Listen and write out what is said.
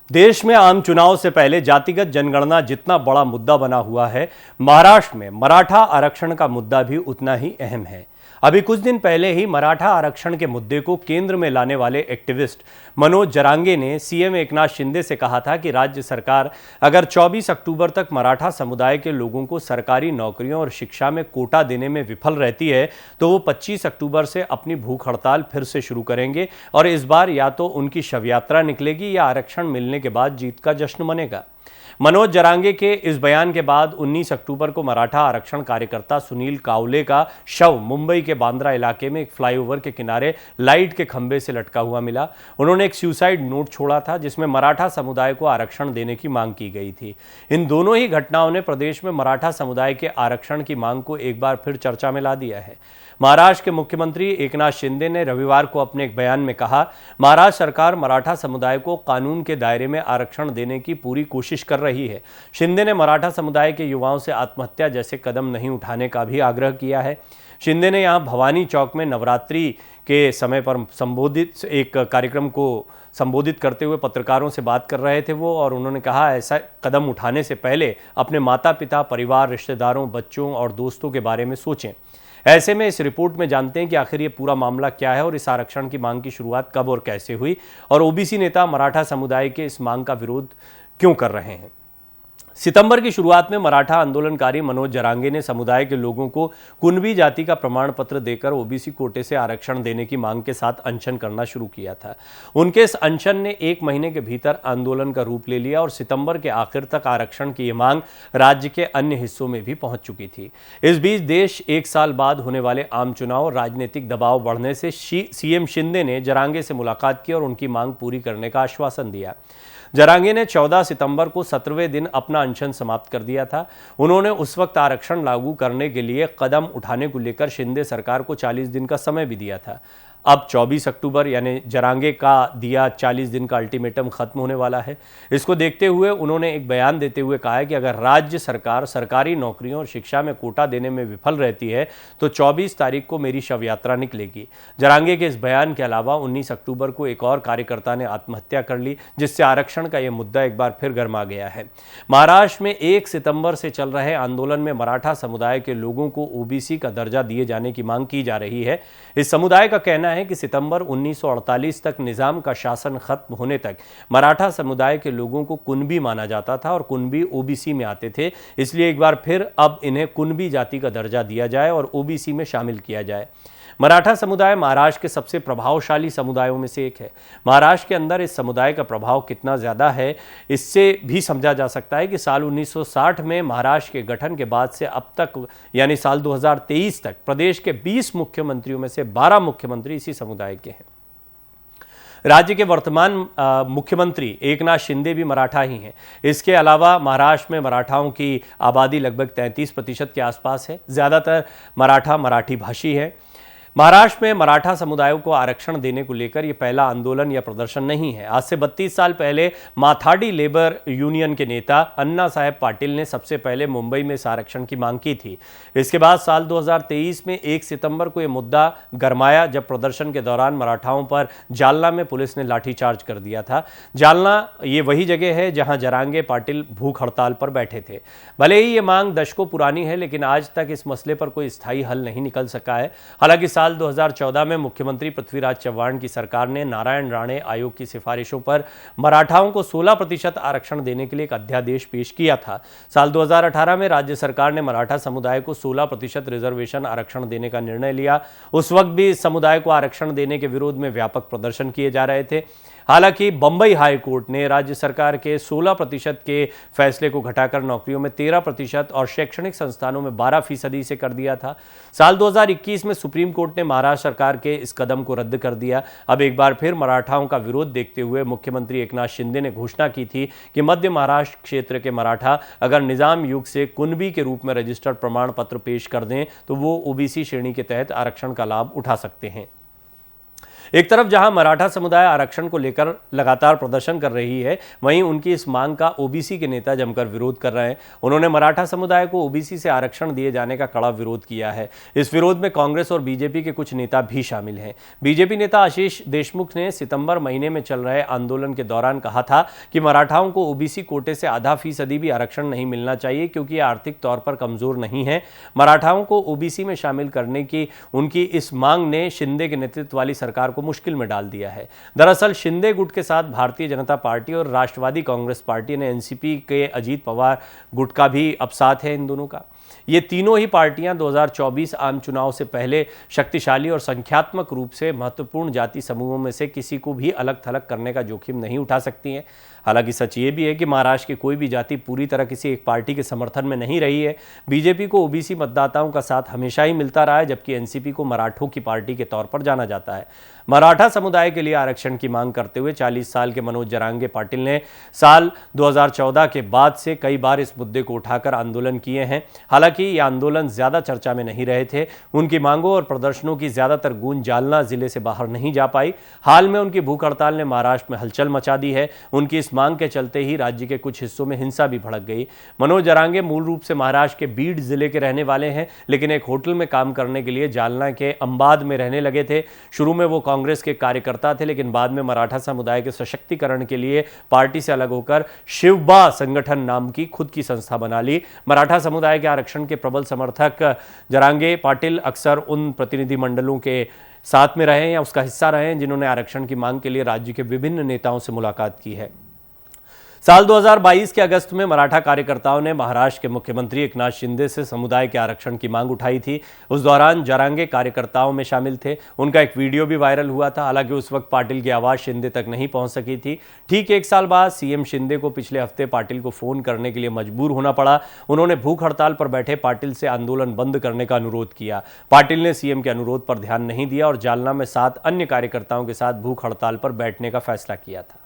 देश में आम चुनाव से पहले जातिगत जनगणना जितना बड़ा मुद्दा बना हुआ है, महाराष्ट्र में मराठा आरक्षण का मुद्दा भी उतना ही अहम है। अभी कुछ दिन पहले ही मराठा आरक्षण के मुद्दे को केंद्र में लाने वाले एक्टिविस्ट मनोज जरांगे ने सीएम एकनाथ शिंदे से कहा था कि राज्य सरकार अगर 24 अक्टूबर तक मराठा समुदाय के लोगों को सरकारी नौकरियों और शिक्षा में कोटा देने में विफल रहती है तो वो 25 अक्टूबर से अपनी भूख हड़ताल फिर से शुरू करेंगे और इस बार या तो उनकी शव यात्रा निकलेगी या आरक्षण मिलने के बाद जीत का जश्न मनेगा। मनोज जरांगे के इस बयान के बाद 19 अक्टूबर को मराठा आरक्षण कार्यकर्ता सुनील कावले का शव मुंबई के बांद्रा इलाके में एक फ्लाईओवर के किनारे लाइट के खंभे से लटका हुआ मिला। उन्होंने एक सुसाइड नोट छोड़ा था जिसमें मराठा समुदाय को आरक्षण देने की मांग की गई थी। इन दोनों ही घटनाओं ने प्रदेश में मराठा समुदाय के आरक्षण की मांग को एक बार फिर चर्चा में ला दिया है। महाराष्ट्र के मुख्यमंत्री एकनाथ शिंदे ने रविवार को अपने एक बयान में कहा, महाराष्ट्र सरकार मराठा समुदाय को कानून के दायरे में आरक्षण देने की पूरी कोशिश कर रही है। शिंदे ने मराठा समुदाय के युवाओं से आत्महत्या जैसे कदम नहीं उठाने का भी आग्रह किया है। शिंदे ने यहां भवानी चौक में नवरात्रि के समय पर संबोधित एक कार्यक्रम को संबोधित करते हुए पत्रकारों से बात कर रहे थे वो, और उन्होंने कहा ऐसा कदम उठाने से पहले अपने माता पिता, परिवार, रिश्तेदारों, बच्चों और दोस्तों के बारे में सोचें। ऐसे में इस रिपोर्ट में जानते हैं कि आखिर ये पूरा मामला क्या है और इस आरक्षण की मांग की शुरुआत कब और कैसे हुई और ओबीसी नेता मराठा समुदाय के इस मांग का विरोध क्यों कर रहे हैं। सितंबर की शुरुआत में मराठा आंदोलनकारी मनोज जरांगे ने समुदाय के लोगों को कुणबी जाति का प्रमाण पत्र देकर ओबीसी कोटे से आरक्षण देने की मांग के साथ अनशन करना शुरू किया था। उनके इस अनशन ने 1 महीने के भीतर आंदोलन का रूप ले लिया और सितंबर के आखिर तक आरक्षण की ये मांग राज्य के अन्य हिस्सों में भी पहुंच चुकी थी। इस बीच देश 1 साल बाद होने वाले आम चुनाव और राजनीतिक दबाव बढ़ने से सीएम शिंदे ने जरांगे से मुलाकात की और उनकी मांग पूरी करने का आश्वासन दिया। जरांगे ने 14 सितंबर को 17वें दिन अपना अनशन समाप्त कर दिया था। उन्होंने उस वक्त आरक्षण लागू करने के लिए कदम उठाने को लेकर शिंदे सरकार को 40 दिन का समय भी दिया था। अब 24 अक्टूबर यानी जरांगे का दिया 40 दिन का अल्टीमेटम खत्म होने वाला है। इसको देखते हुए उन्होंने एक बयान देते हुए कहा है कि अगर राज्य सरकार सरकारी नौकरियों और शिक्षा में कोटा देने में विफल रहती है तो 24 तारीख को मेरी शव यात्रा निकलेगी। जरांगे के इस बयान के अलावा 19 अक्टूबर को एक और कार्यकर्ता ने आत्महत्या कर ली, जिससे आरक्षण का यह मुद्दा एक बार फिर गर्मा गया है। महाराष्ट्र में 1 सितंबर से चल रहे आंदोलन में मराठा समुदाय के लोगों को ओबीसी का दर्जा दिए जाने की मांग की जा रही है। इस समुदाय का कहना है कि सितंबर 1948 तक निजाम का शासन खत्म होने तक मराठा समुदाय के लोगों को कुणबी माना जाता था और कुणबी ओबीसी में आते थे, इसलिए एक बार फिर अब इन्हें कुणबी जाति का दर्जा दिया जाए और ओबीसी में शामिल किया जाए। मराठा समुदाय महाराष्ट्र के सबसे प्रभावशाली समुदायों में से एक है। महाराष्ट्र के अंदर इस समुदाय का प्रभाव कितना ज़्यादा है इससे भी समझा जा सकता है कि साल 1960 में महाराष्ट्र के गठन के बाद से अब तक यानी साल 2023 तक प्रदेश के 20 मुख्यमंत्रियों में से 12 मुख्यमंत्री इसी समुदाय के हैं। राज्य के वर्तमान मुख्यमंत्री एकनाथ शिंदे भी मराठा ही हैं। इसके अलावा महाराष्ट्र में मराठाओं की आबादी लगभग 33% के आसपास है। ज़्यादातर मराठा मराठी भाषी है। महाराष्ट्र में मराठा समुदायों को आरक्षण देने को लेकर यह पहला आंदोलन या प्रदर्शन नहीं है। आज से 32 साल पहले माथाडी लेबर यूनियन के नेता अन्ना साहेब पाटिल ने सबसे पहले मुंबई में इस आरक्षण की मांग की थी। इसके बाद साल 2023 में 1 सितंबर को यह मुद्दा गरमाया जब प्रदर्शन के दौरान मराठाओं पर जालना में पुलिस ने लाठीचार्ज कर दिया था। जालना ये वही जगह है जहां जरांगे पाटिल भूख हड़ताल पर बैठे थे। भले ही ये मांग दशकों पुरानी है लेकिन आज तक इस मसले पर कोई स्थायी हल नहीं निकल सका है। हालांकि साल 2014 में मुख्यमंत्री पृथ्वीराज चव्हाण की सरकार ने नारायण राणे आयोग की सिफारिशों पर मराठाओं को 16% आरक्षण देने के लिए एक अध्यादेश पेश किया था। साल 2018 में राज्य सरकार ने मराठा समुदाय को 16% रिजर्वेशन आरक्षण देने का निर्णय लिया। उस वक्त भी इस समुदाय को आरक्षण देने के विरोध में व्यापक प्रदर्शन किए जा रहे थे। हालांकि बंबई हाई कोर्ट ने राज्य सरकार के 16% के फैसले को घटाकर नौकरियों में 13% और शैक्षणिक संस्थानों में 12% से कर दिया था। साल 2021 में सुप्रीम कोर्ट ने महाराष्ट्र सरकार के इस कदम को रद्द कर दिया। अब एक बार फिर मराठाओं का विरोध देखते हुए मुख्यमंत्री एकनाथ शिंदे ने घोषणा की थी कि मध्य महाराष्ट्र क्षेत्र के मराठा अगर निजाम युग से कुणबी के रूप में रजिस्टर्ड प्रमाण पत्र पेश कर दें तो वो ओबीसी श्रेणी के तहत आरक्षण का लाभ उठा सकते हैं। एक तरफ जहां मराठा समुदाय आरक्षण को लेकर लगातार प्रदर्शन कर रही है, वहीं उनकी इस मांग का ओबीसी के नेता जमकर विरोध कर रहे हैं। उन्होंने मराठा समुदाय को ओबीसी से आरक्षण दिए जाने का कड़ा विरोध किया है। इस विरोध में कांग्रेस और बीजेपी के कुछ नेता भी शामिल हैं। बीजेपी नेता आशीष देशमुख ने सितंबर महीने में चल रहे आंदोलन के दौरान कहा था कि मराठाओं को ओबीसी कोटे से आधा फीसदी भी आरक्षण नहीं मिलना चाहिए, क्योंकि आर्थिक तौर पर कमजोर नहीं है। मराठाओं को ओबीसी में शामिल करने की उनकी इस मांग ने शिंदे के नेतृत्व वाली सरकार को मुश्किल में डाल दिया है। दरअसल शिंदे गुट के साथ भारतीय जनता पार्टी और राष्ट्रवादी कांग्रेस पार्टी ने एनसीपी के अजीत पवार गुट का भी अब साथ है इन दोनों का। ये तीनों ही पार्टियां 2024 आम चुनाव से पहले शक्तिशाली और संख्यात्मक रूप से महत्वपूर्ण जाति समूहों में से किसी को भी अलग थलग करने का जोखिम नहीं उठा सकती हैं। हालांकि सच ये भी है कि महाराष्ट्र की कोई भी जाति पूरी तरह किसी एक पार्टी के समर्थन में नहीं रही है। बीजेपी को ओबीसी मतदाताओं का साथ हमेशा ही मिलता रहा है, जबकि एनसीपी को मराठों की पार्टी के तौर पर जाना जाता है। मराठा समुदाय के लिए आरक्षण की मांग करते हुए 40 साल के मनोज जरांगे पाटिल ने साल 2014 के बाद से कई बार इस मुद्दे को उठाकर आंदोलन किए हैं। हालांकि ये आंदोलन ज्यादा चर्चा में नहीं रहे थे। उनकी मांगों और प्रदर्शनों की ज्यादातर गूंज जालना जिले से बाहर नहीं जा पाई। हाल में उनकी भूख हड़ताल ने महाराष्ट्र में हलचल मचा दी है। उनकी इस मांग के चलते ही राज्य के कुछ हिस्सों में हिंसा भी भड़क गई। मनोज जरांगे मूल रूप से महाराष्ट्र के बीड जिले के रहने वाले हैं, लेकिन एक होटल में काम करने के लिए जालना के अंबाद में रहने लगे थे। शुरू में वो कांग्रेस के कार्यकर्ता थे, लेकिन बाद में मराठा समुदाय के सशक्तिकरण के लिए पार्टी से अलग होकर शिवबा संगठन नाम की खुद की संस्था बना ली। मराठा समुदाय के आरक्षण के प्रबल समर्थक जरांगे पाटिल अक्सर उन प्रतिनिधिमंडलों के साथ में रहे या उसका हिस्सा रहे हैं जिन्होंने आरक्षण की मांग के लिए राज्य के विभिन्न नेताओं से मुलाकात की है। साल 2022 के अगस्त में मराठा कार्यकर्ताओं ने महाराष्ट्र के मुख्यमंत्री एकनाथ शिंदे से समुदाय के आरक्षण की मांग उठाई थी। उस दौरान जरांगे कार्यकर्ताओं में शामिल थे। उनका एक वीडियो भी वायरल हुआ था। हालांकि उस वक्त पाटिल की आवाज़ शिंदे तक नहीं पहुंच सकी थी। ठीक एक साल बाद सीएम शिंदे को पिछले हफ्ते पाटिल को फोन करने के लिए मजबूर होना पड़ा। उन्होंने भूख हड़ताल पर बैठे पाटिल से आंदोलन बंद करने का अनुरोध किया। पाटिल ने सीएम के अनुरोध पर ध्यान नहीं दिया और जालना में 7 अन्य कार्यकर्ताओं के साथ भूख हड़ताल पर बैठने का फैसला किया था।